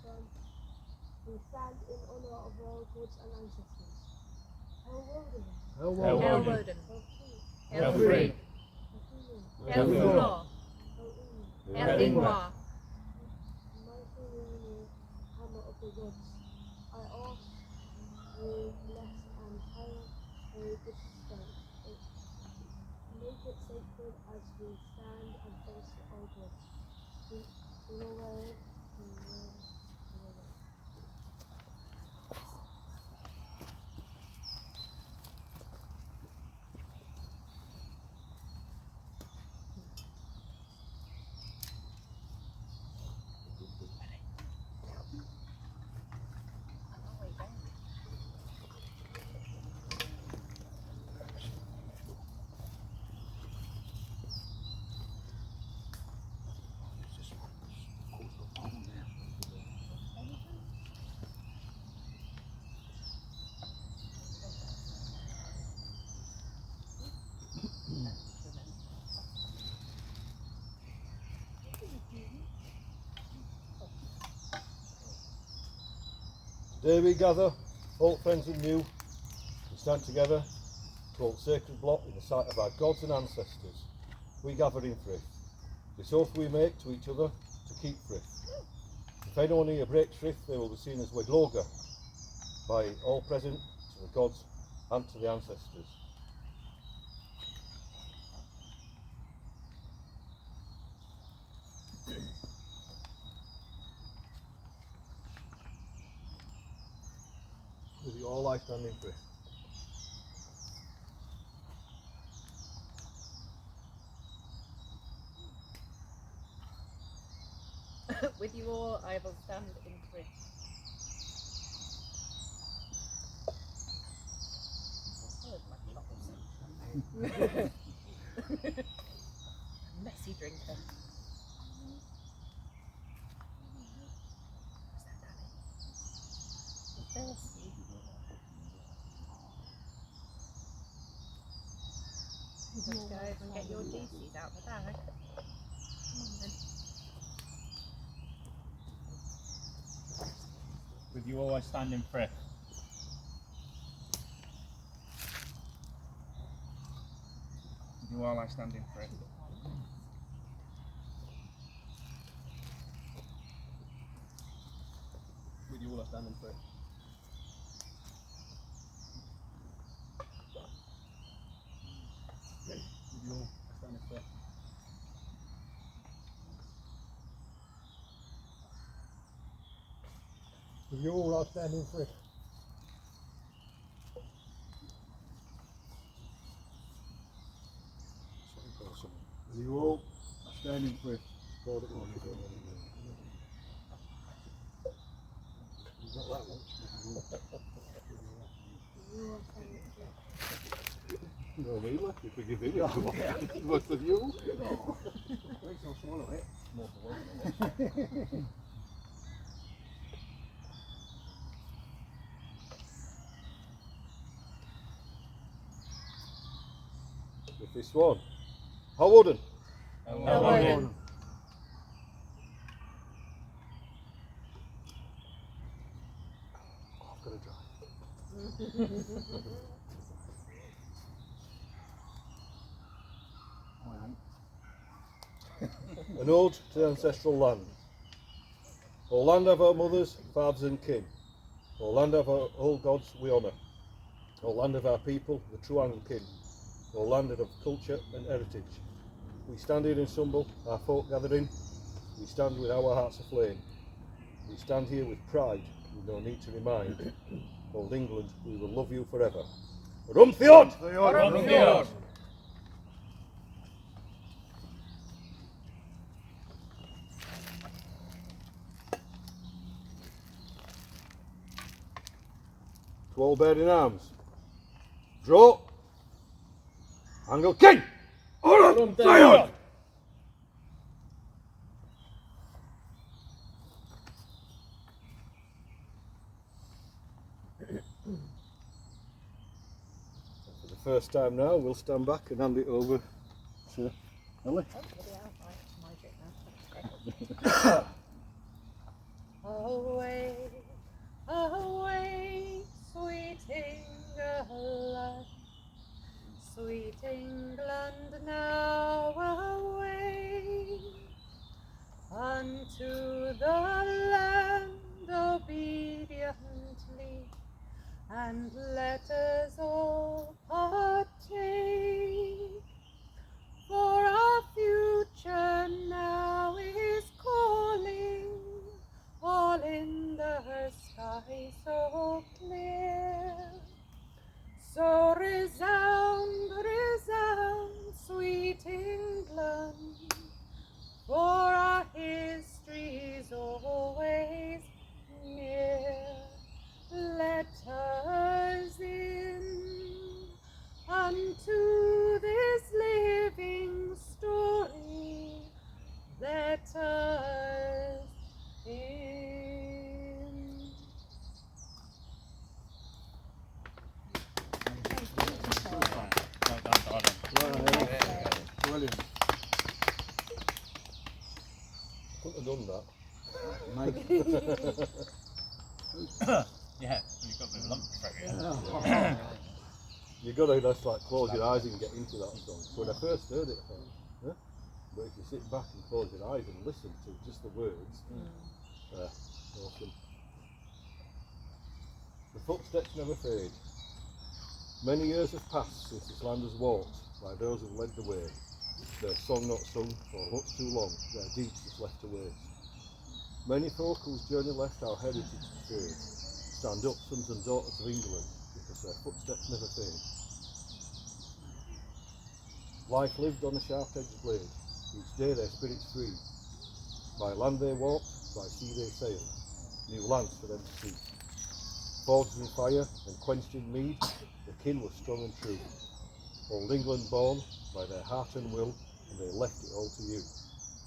front. We stand in honour of our gods and ancestors. Hail Woden! Hail Hail Woden! Woden! Hail Hail Free! Free! Hail Thor! Hail Ingvar! Mighty Mjolnir, hammer of the gods, I ask you bless and hide this stone. Make it sacred as we stand and face our gods. In a way, Today we gather, old friends and new, we stand together to hold sacred block in the sight of our gods and ancestors. We gather in Frith. This oath we make to each other to keep Frith. If anyone here breaks Frith, they will be seen as Wegloga by all present, to the gods and to the ancestors. With you all I stand in Frith. With you all, I will stand in Frith. Messy drinker. What's that, Danny? You're thirsty. Let's go and get your juices out the bag. Come on then. With you all I stand in Frith. With you all I stand in Frith. With you all I stand in Frith. With you all I stand in Frith. With you all I stand in Frith. With you all I stand in Frith. Got that one. No, me left if we give him it. What's the view? Wait till I swallow it. More for one. With this one. Hail Woden! Hail Woden! Oh, I've got to dry. An ode to the ancestral land. O land of our mothers, fathers and kin. O land of our old gods we honour. O land of our people, the Truang kin. O land of culture and heritage. We stand here in Sumble, our folk gathering. We stand with our hearts aflame. We stand here with pride, with no need to remind. Old England, we will love you forever. Rumfiord! Rumfiord! 12 bearing arms. Draw. Angle King! Order! Zion! For the first time now, we'll stand back and hand it over to Ellie. Oh, bloody hell, right, it's my trick now. That's great. away, away, sweet England, sweet England, now away unto the land obediently, and let us all partake. For our future now is calling, all in the sky so clear. So resound, resound, sweet England, for our history's always near. Let us in unto this living story. Let us in. Well done, darling. Brilliant. Couldn't have done that. Yeah, you've got the lump for it. You got to just like close your eyes and get into that song. So when I first heard it, I thought, huh? But if you sit back and close your eyes and listen to just the words, awesome. The footsteps never fade. Many years have passed since this land has walked by those who led the way. Their song not sung for much too long, their deeds just left to waste. Many folk whose journey left our heritage to fade. Stand up, sons and daughters of England, because their footsteps never fade. Life lived on a sharp-edged blade, each day their spirits free. By land they walked, by sea they sailed, new lands for them to see. Forged in fire and quenched in mead, the kin was strong and true. Old England born by their heart and will, and they left it all to you,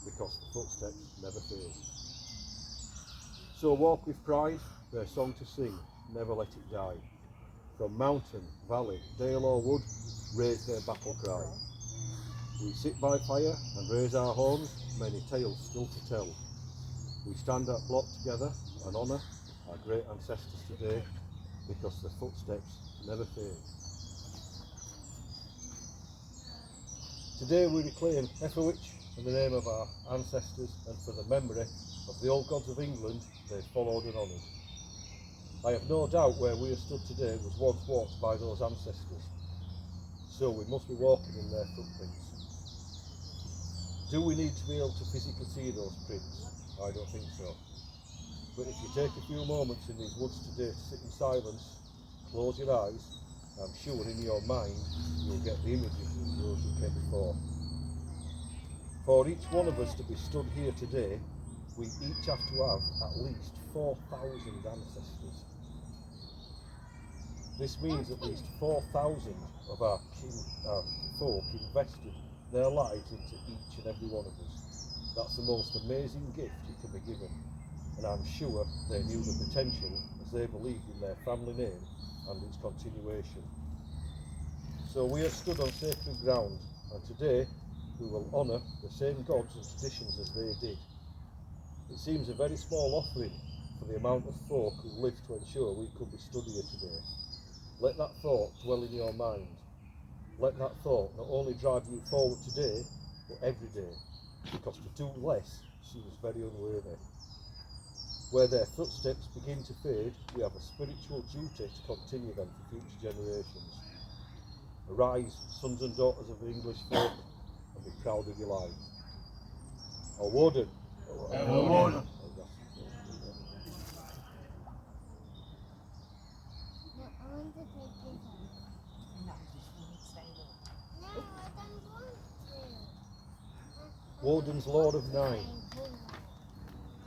because the footsteps never fade. So walk with pride, their song to sing, never let it die. From mountain, valley, dale or wood, raise their battle cry. We sit by fire and raise our horns, many tales still to tell. We stand at block together and honour our great ancestors today, because the footsteps never fade. Today we reclaim Efferwich in the name of our ancestors and for the memory of the old gods of England they followed and honoured. I have no doubt where we are stood today was once walked by those ancestors, so we must be walking in their footprints. Do we need to be able to physically see those prints? I don't think so. But if you take a few moments in these woods today to sit in silence, close your eyes, I'm sure in your mind you'll get the images of those who came before. For each one of us to be stood here today, we each have to have at least 4,000 ancestors. This means at least 4,000 of our folk invested their lives into each and every one of us. That's the most amazing gift you can be given, and I'm sure they knew the potential as they believed in their family name and its continuation. So we are stood on sacred ground, and today we will honour the same gods and traditions as they did. It seems a very small offering for the amount of folk who lived to ensure we could be stood here today. Let that thought dwell in your mind. Let that thought not only drive you forward today, but every day, because to do less seems very unworthy. Where their footsteps begin to fade, we have a spiritual duty to continue them for future generations. Arise, sons and daughters of the English folk, and be proud of your life. O Warden. No, I want to take this one. No, just want to say that. No, I don't want to. Warden's Lord of Nine.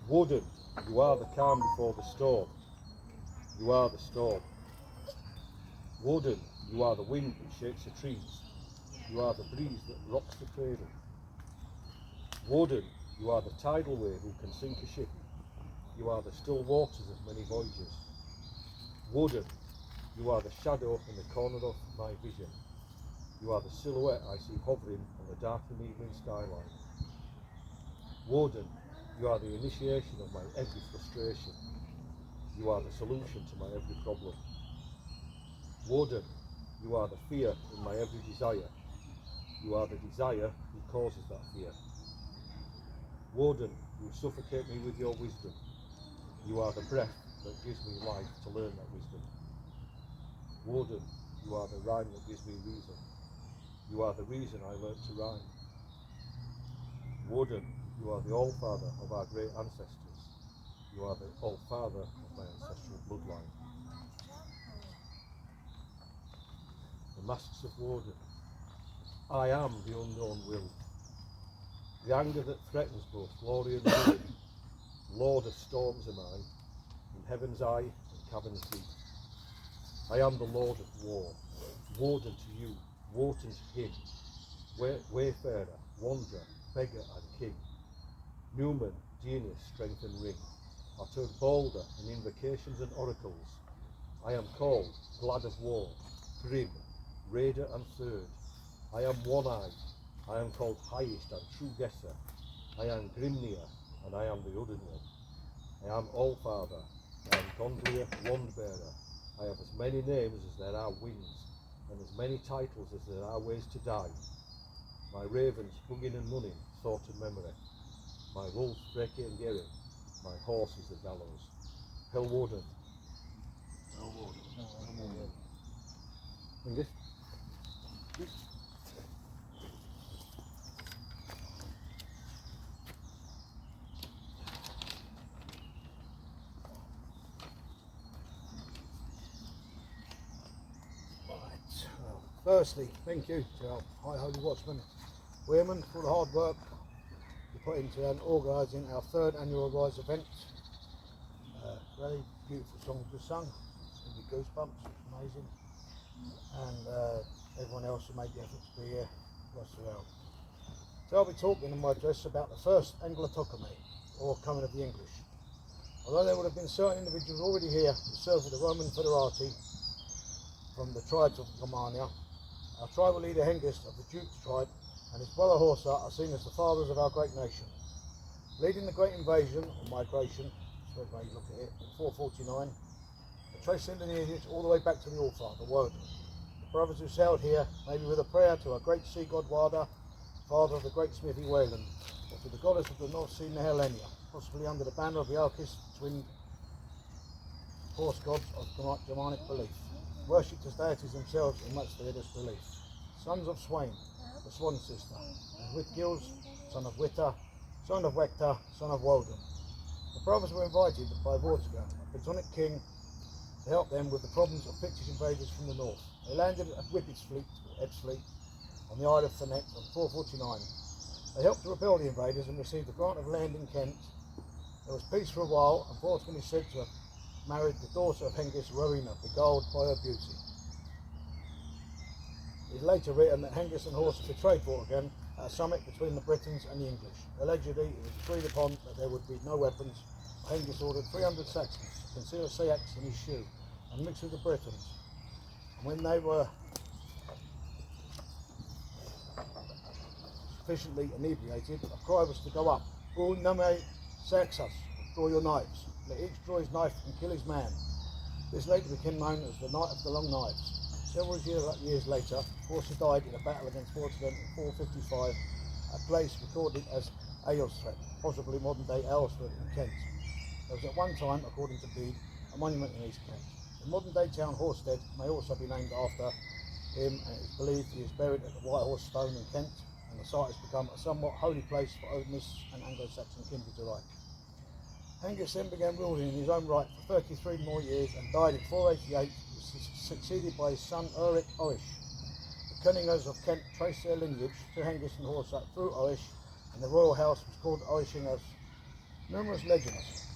Warden, you are the calm before the storm. You are the storm. Warden, you are the wind that shakes the trees. You are the breeze that rocks the cradle. Warden, you are the tidal wave who can sink a ship. You are the still waters of many voyages. Warden, you are the shadow in the corner of my vision. You are the silhouette I see hovering on the darkening evening skyline. Warden, You are the initiation of my every frustration. You are the solution to my every problem. Woden, you are the fear in my every desire. You are the desire who causes that fear. Woden, you suffocate me with your wisdom. You are the breath that gives me life to learn that wisdom. Woden, you are the rhyme that gives me reason. You are the reason I learnt to rhyme. Woden, you are the All-Father of our great ancestors. You are the All-Father of my ancestral bloodline. The Masks of Woden. I am the unknown will. The anger that threatens both glory and ruin. Lord of storms am I, in heaven's eye and cavern's deep. I am the Lord of war. Woden to you, Wotan to him. Wayfarer, wanderer, beggar and king. Newman, genius, strength and ring. I turn boulder in invocations and oracles. I am called glad of war, grim, raider and third. I am one-eyed. I am called highest and true guesser. I am Grimnir, and I am the Udinir. I am All-Father. I am Gondlier, Wand-bearer. I have as many names as there are winds, and as many titles as there are ways to die. My ravens, bugging and munning, thought and memory. My wolves, Freke and Geri. My horse is the gallows. Helwoden. Angus? Firstly, thank you to our High Holy Watchman Wearman for the hard work you put into organising our third annual Rise event. Very beautiful songs were sung, give me goosebumps, it's amazing. And everyone else who made the effort to be here was throughout. So I'll be talking in my address about the first Anglo-Tocomé, or coming of the English. Although there would have been certain individuals already here who served with the Roman Foederati from the tribes of Romagna, our tribal leader Hengist of the Jutes tribe and his brother Horsa are seen as the fathers of our great nation. Leading the great invasion or migration, whichever way you look at it, in 449, they trace their lineage all the way back to the All-Father, Woden. The brothers who sailed here, maybe with a prayer to our great sea god Wada, father of the great smithy Wayland, or to the goddess of the North Sea Nehelenia, possibly under the banner of the Alkis, twin horse gods of Germanic belief, worshipped as deities themselves in much their disbelief. Sons of Swain, the Swan sister, and Whitgills, son of Witta, son of Wecta, son of Woden. The brothers were invited by Vortigern, a Brittonic king, to help them with the problems of Pictish invaders from the north. They landed at Whippet's fleet, or Ebb's fleet, on the Isle of Thanet on 449. They helped to repel the invaders and received a grant of land in Kent. There was peace for a while, and Vortigern is said to have married the daughter of Hengist, Rowena, beguiled by her beauty. It is later written that Hengist and Horsa betrayed Vortigern at a summit between the Britons and the English. Allegedly, it was agreed upon that there would be no weapons. Hengist ordered 300 Saxons to conceal a sea axe in his shoe and mix with the Britons. And when they were sufficiently inebriated, a cry was to go up, "O name Saxas, draw your knives. Let each draw his knife and kill his man." This later became known as the Night of the Long Knives. Several years later, Horsa died in a battle against Vortigern in 455, a place recorded as Aylesford, possibly modern-day Aylesford in Kent. There was at one time, according to Bede, a monument in East Kent. The modern-day town Horsted may also be named after him, and it is believed he is buried at the White Horse Stone in Kent, and the site has become a somewhat holy place for Odinists and Anglo-Saxon kindred alike. Hengist then began ruling in his own right for 33 more years and died in 488, succeeded by his son Ulric Oish. The Conningers of Kent traced their lineage to Hengist and Horsa through Oish, and the royal house was called Oishingers. Numerous legends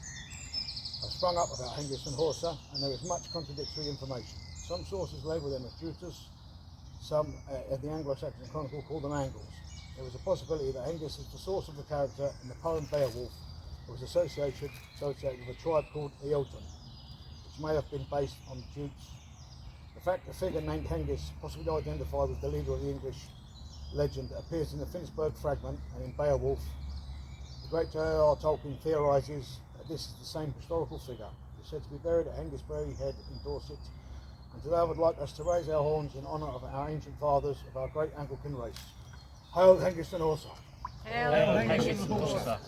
have sprung up about Hengist and Horsa, and there is much contradictory information. Some sources label them as Jutus, some in the Anglo-Saxon Chronicle call them Angles. There is a possibility that Hengist is the source of the character in the poem Beowulf, who was associated with a tribe called Eoten, which may have been based on Jutes. The fact a figure named Hengist, possibly identified with the leader of the English legend, appears in the Finnsburg fragment and in Beowulf, The great J.R.R. Tolkien theorises that this is the same historical figure. He is said to be buried at Hengistbury Head in Dorset. And today I would like us to raise our horns in honour of our ancient fathers of our great Anglican race. Hail Hengist and Horsa! Hail Hengist and Hengist. Horsa.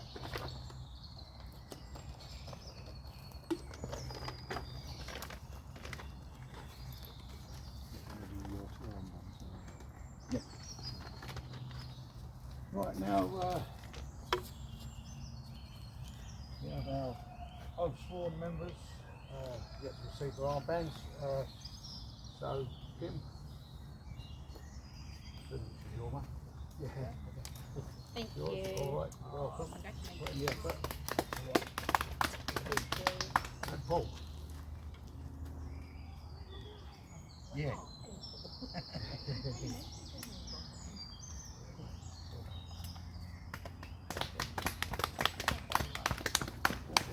Right, now we have our oath sworn members yet to receive their armbands. So, Kim, this is your one. Yeah. Thank Yours. you. All right, you're welcome. Congratulations. Yeah, but, Thank you. and Paul. Yeah.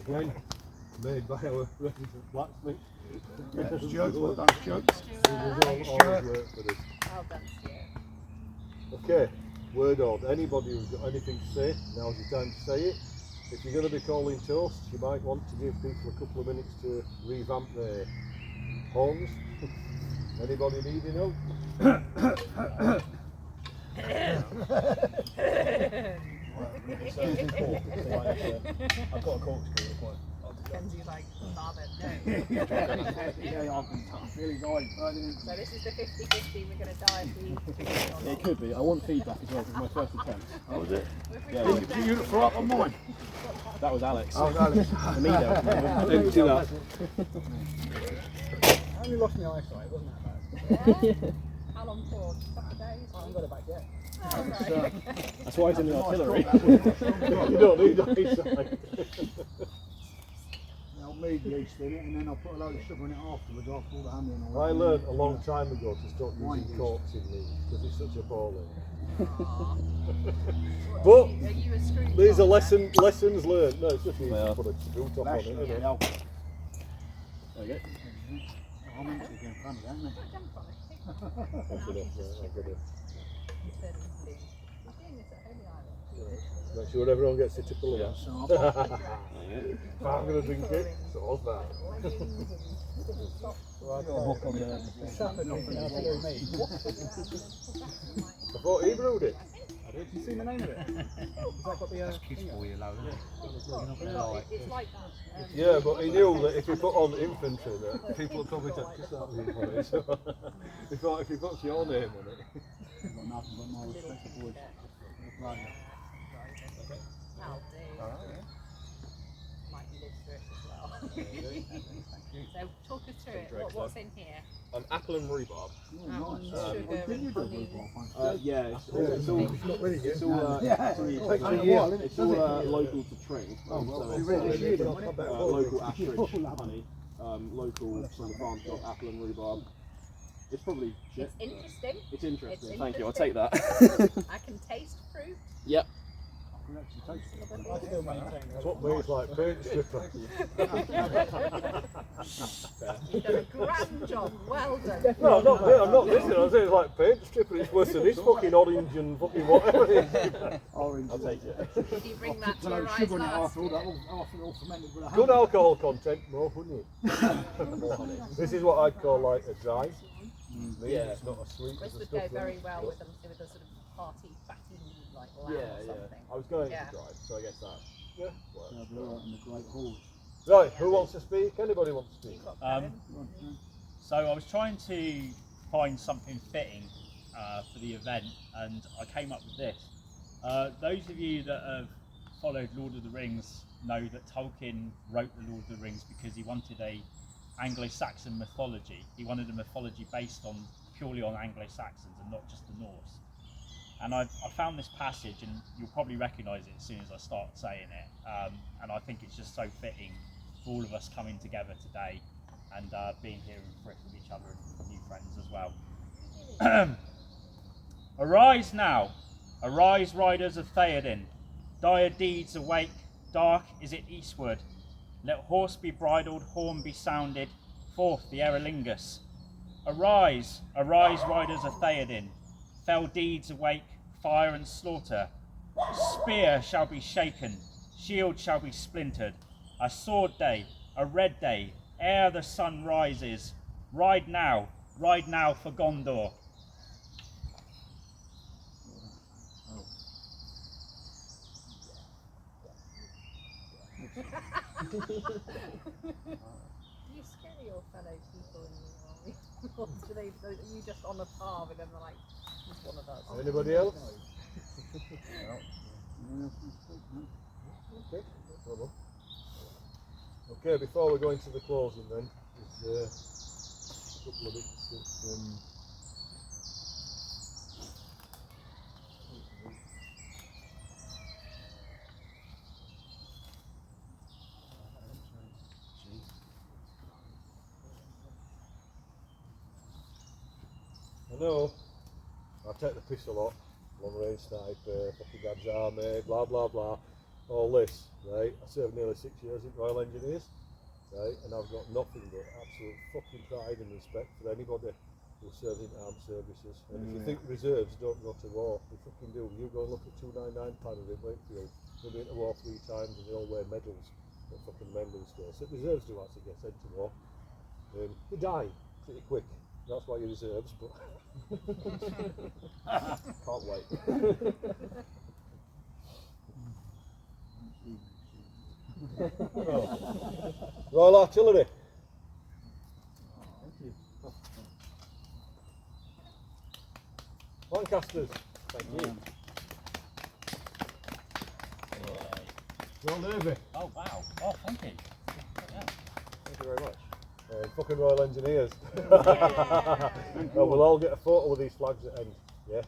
Again, made by our resident blacksmith. Stuart, well done, Stuart. Always work for this. Well done, Stuart. Okay, word on. Anybody who's got anything to say, now's the time to say it. If you're going to be calling toasts, you might want to give people a couple of minutes to revamp their horns. Anybody needing help? I've got a corkscrew required. Kenzie's like, Father, no. Really going. So this is the 50-50, we're going to die if we do it or It not. could be. I want feedback as well because my first attempt. Oh, was it? If we Yeah, die, Did you throw up on mine? that was Alex. Oh, Alex. Amido. Empty that. I only lost my eyesight. It wasn't that bad. yeah. How long for? A couple of days? I haven't got it back yet. Oh, right. That's why it's in the artillery. You don't need eyesight. I'll knead yeast in it and then I'll put a load of sugar in it afterwards after all the honey and all I that. learned a long time ago to stop Wine using juice. corks in these because it's such a ball ache. What, But are you a screw these are top then? lessons learned. No, it's just easy Well. to put a screw top on Lash it, it, isn't it? yeah. There you go. I'm into it again, funny, isn't it? Don't jump on it. Take it. That's enough, Now yeah, he's just I've got it. He said he's doing this at Holy Island. Make sure everyone gets a tipple of that. So I'll pop If I'm going to drink it, so was that. I thought he brewed it. Did you see the name of it? Has that got the Kids for you, load. It's like that. Yeah, but he knew that if he put on infantry, that people would probably take piss out of him for it. So he thought if he puts your name on it. I've got nothing but my respect for boys. Right. That'll do. Might live through it as well. So talk us through it. What's in here? Apple and rhubarb. How much sugar and honey? yeah, it's all Not really it's good. all Takes a while, innit? it's all local to Tring. Oh, well, so you it's, read this year, then, won't it? local Ashridge honey, local from the farm shop, apple and rhubarb. It's probably shit. It's interesting. It's interesting. It's Thank you. I'll interesting. take that. I can taste fruit. Yep. That's what makes like paint stripper. You've done a grand job. Well done. No, I'm not listening. I'm saying it's like paint stripper. It's worse than this fucking orange and fucking whatever it is. Orange. I'll take it. Did you bring that to Load your of eyes sugar in it last after all year? that, after all fermented with a Good honey. alcohol content, more honey. This is what I'd call like a dry. Yeah. It's not a sweet. This as the would stuff go that very it's well got. with a sort of party fatty like lamb Yeah, or yeah. something. I was going Yeah. to drive, so I guess that. Yeah. well, Yeah, they're all right in the great halls. Right, who wants to speak? Anybody wants to speak? You've got Um, Karen. So I was trying to find something fitting for the event, and I came up with this. Those of you that have followed Lord of the Rings know that Tolkien wrote the Lord of the Rings because he wanted a Anglo-Saxon mythology. He wanted a mythology based on purely on Anglo-Saxons and not just the Norse. And I found this passage, and you'll probably recognise it as soon as I start saying it. And I think it's just so fitting for all of us coming together today and being here in Frith with each other and new friends as well. Arise now, arise riders of Theoden, dire deeds awake, dark is it eastward. Let horse be bridled, horn be sounded, forth the Erelingus. Arise, arise riders of Theoden, fell deeds awake, fire and slaughter. Spear shall be shaken, shield shall be splintered, a sword day, a red day, ere the sun rises. Ride now for Gondor. You scare your fellow people in the army? Or do they, are you just on a par with them, they're like, he's one of us? Anybody else? Okay, no problem. Okay, before we go into the closing then, there's a couple of bits of I know, I take the piss a lot, long range sniper, fucking God's army, blah blah blah, all this, right? I served nearly 6 years in Royal Engineers, right? And I've got nothing but absolute fucking pride and respect for anybody who serves in armed services. And if you think reserves don't go to war, they fucking do. You go and look at 299 Panner in Wakefield, they've been to war 3 times and they all wear medals at fucking Memorial Day. So reserves do actually get sent to war. They die pretty quick. That's why you're reserves, but can't wait. Royal Artillery. Lancasters. Thank you. Royal Navy. Oh wow. Oh, thank you. Yeah. Thank you very much. Fucking Royal Engineers. Well, we'll all get a photo with these flags at the end. Yeah?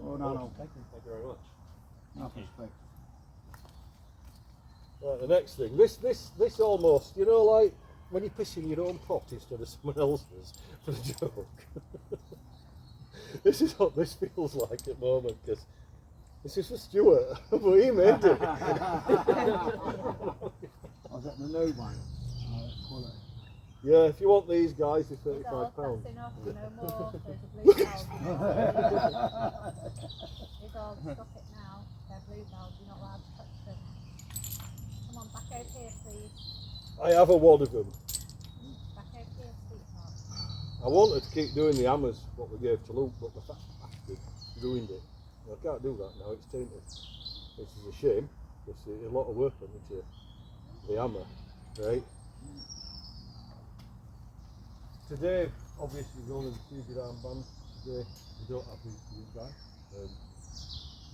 Oh, no. Thank you very much. No respect. Right, the next thing. This almost, you know, like when you piss in your own pot instead of someone else's for a joke. This is what this feels like at the moment, because this is for Stuart, but he made it. I was at the new one. Quality. Yeah, if you want these guys, they're That's £35. enough, no more. There's a blue bell. Stop it now. They're blue bells, you're not allowed to touch them. Come on, back over here, please. I have a wad of them. Back over here, sweetheart. I wanted to keep doing the hammers, what we gave to Luke, but the fat bastard ruined it. I can't do that now, it's tainted. Which is a shame, because it's a lot of work on it, the hammer, right? Today, obviously, we're going to the your armband. Today, we don't have these for you guys.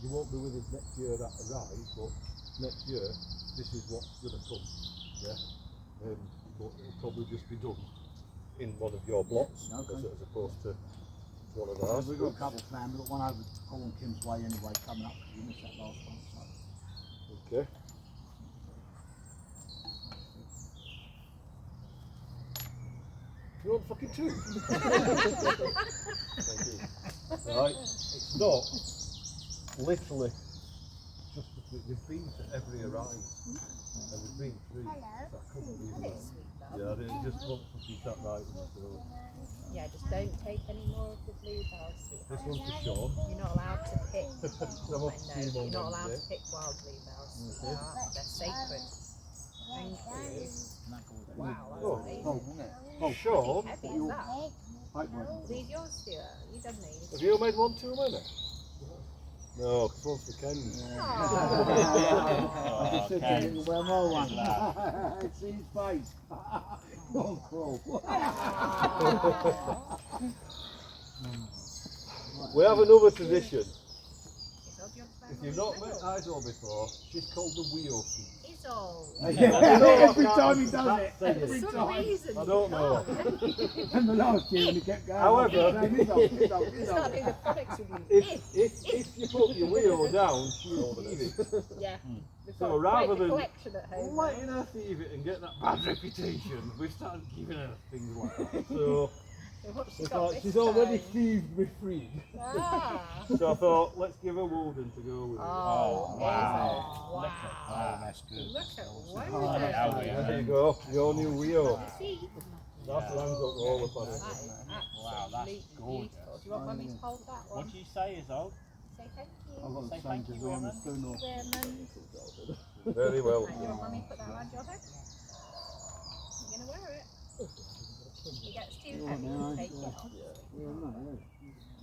You won't be with us next year at Arise, but next year, this is what's going to come. Yeah? But it'll probably just be done in one of your blocks, Okay. as opposed to one of ours. We've got a couple planned. We've got one over Paul and Kim's Way anyway coming up. You missed that last one. So. Okay. You want fucking two? Thank you. Right, it's not literally just because we've been to every Arise and we've been through. So I couldn't believe that. Yeah, they just want fucking sat right with us. So Yeah, just don't take any more of the blue bells, sweetheart. this one's for Sean. You're not allowed to pick. I'm off to I see know, him you're on not allowed to Wednesday. pick wild blue bells, sweetheart. They're sacred. Thank you. Wow, that's Oh. amazing. Oh, Sean, Heavy is that? Pipe one. These yours, Stuart? You done these? have you made one too many? No, because one's for Ken. Aw. I just said to Ken. him, wear more one. Good lad. See his face. Oh, crawl. We have another tradition. Is that your If you've not met Izol before, she's called the Wheel Thief. Izol. Every time he does it. For Every some time. reason. I don't know. And the last year when he kept going. However- his name is Izol, It's not Izol. doing the phonics with you. If you put your wheel down, she'll thieve it. Yeah. We've So got rather quite the than collection at home. now. letting her thieve it and get that bad reputation, we've started giving her things like that. So So what's she it's got like this she's already time? thieved me free. Ah. So I thought, let's give her Woden to go with it. Oh, wow. Wow. Look at that. That's good. Look at How Woden. we There you go, your new wheel. See? That lands up all up on That it. is Wow, that's absolutely gorgeous. beautiful. Do you want Mummy to hold that What one? do you say is old? So say thank you. I've got the Say same thank you, design Raymond. as Blue North. Raymond. Very well. Right, you want mummy to put that around your head? You're going to wear it. It gets too heavy, you take it off.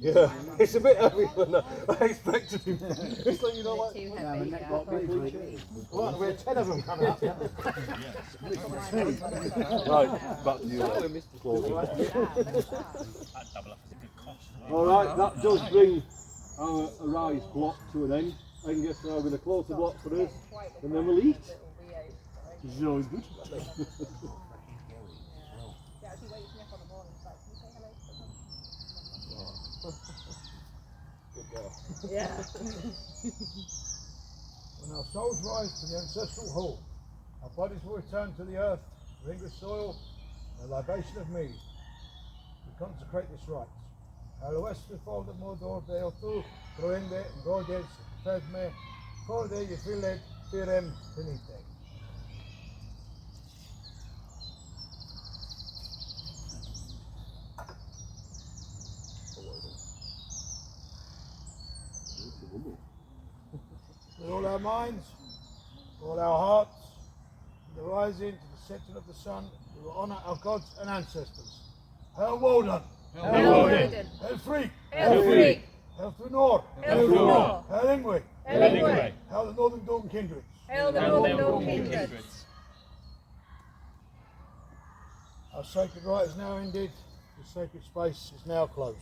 Yeah, it's a bit heavy than I expected him. It's like, you know, Is like, it too Yeah, heavy? my neck Yeah. got big. Well, we had 10 of them coming up. right, back to you. Closing. That double up is a good cost as well. Alright, that does bring our Arise block to an end. Angus now going to close the block for us, and then we'll eat. Which is always good. Yeah, actually wakes me up on the morning, it's like, can you say hello to someone? Good girl. Yeah. When our souls rise to the ancestral hall, our bodies will return to the earth, the English soil, and a libation of mead. We consecrate this rite. Aloeste folde modor deotu, proende, godes, fedme, corde je filed, firem, finite. With all our minds, all our hearts, from the rising to the setting of the sun, we will honour our gods and ancestors. Hail Woden! Hail Woden! Hail Freak! Hail Freak! Hail Thunor! Hail Thunor! Hail Ingwe! Hail Ingwe! Hail the Northern Dawn Kindred! Hail the And Northern they're all Dawn Kindred! kindreds. Our sacred rite is now ended. The sacred space is now closed.